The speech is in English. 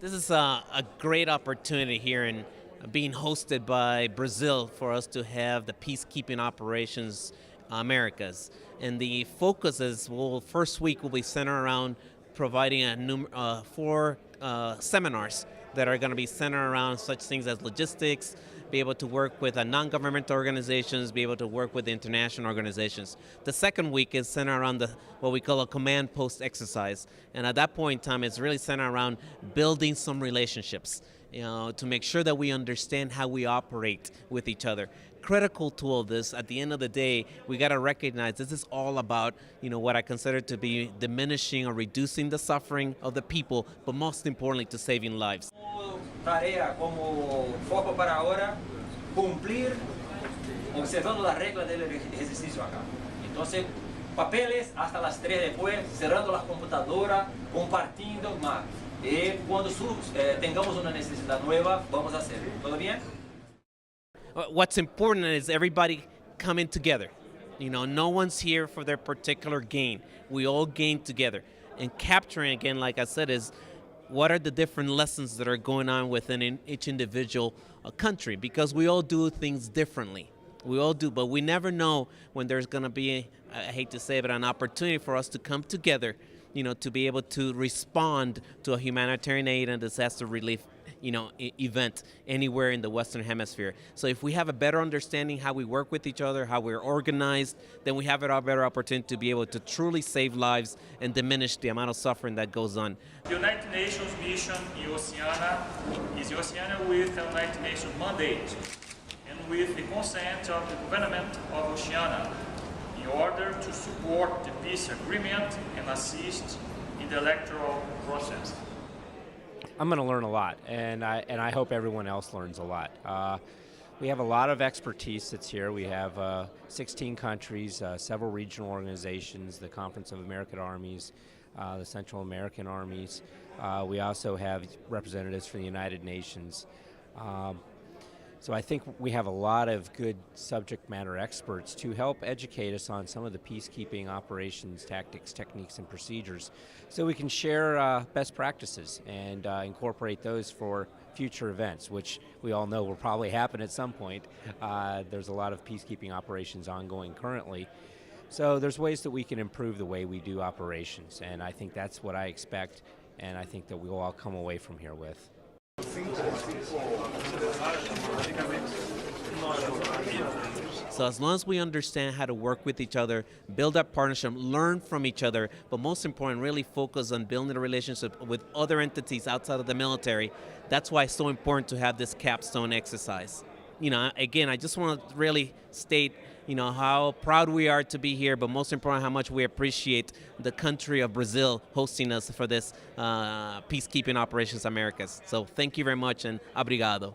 This is a great opportunity here in being hosted by Brazil for us to have the peacekeeping operations Americas. And the focus is, well, first week will be centered around providing four seminars that are going to be centered around such things as logistics, be able to work with non-governmental organizations, be able to work with international organizations. The second week is centered around what we call a command post exercise. And at that point in time, it's really centered around building some relationships, to make sure that we understand how we operate with each other. Critical to all this, at the end of the day, we got to recognize this is all about, what I consider to be diminishing or reducing the suffering of the people, but most importantly, to saving lives. Tarea como foco para ahora, cumplir observando las reglas del ejercicio acá. Entonces, papeles hasta las 3 después, cerrando las computadoras, compartiendo más. Y cuando tengamos una necesidad nueva, vamos a hacerlo. ¿Todo bien? What's important is everybody coming together. No one's here for their particular gain. We all gain together. And capturing, again, like I said, is what are the different lessons that are going on within each individual country, because we all do things differently. We all do, but we never know when there's going to be, I hate to say it, but an opportunity for us to come together, to be able to respond to a humanitarian aid and disaster relief event anywhere in the Western Hemisphere. So if we have a better understanding how we work with each other, how we're organized, then we have a better opportunity to be able to truly save lives and diminish the amount of suffering that goes on. The United Nations mission in Oceania is Oceania with the United Nations mandate and with the consent of the government of Oceania in order to support the peace agreement and assist in the electoral process. I'm going to learn a lot, and I hope everyone else learns a lot. We have a lot of expertise that's here. We have 16 countries, several regional organizations, the Conference of American Armies, the Central American Armies. We also have representatives from the United Nations. So I think we have a lot of good subject matter experts to help educate us on some of the peacekeeping operations, tactics, techniques, and procedures, so we can share best practices and incorporate those for future events, which we all know will probably happen at some point. There's a lot of peacekeeping operations ongoing currently. So there's ways that we can improve the way we do operations, and I think that's what I expect, and I think that we will all come away from here with. So as long as we understand how to work with each other, build that partnership, learn from each other, but most important, really focus on building a relationship with other entities outside of the military, that's why it's so important to have this capstone exercise. Again, I just want to really state, how proud we are to be here, but most important, how much we appreciate the country of Brazil hosting us for this Peacekeeping Operations Americas. So thank you very much, and obrigado.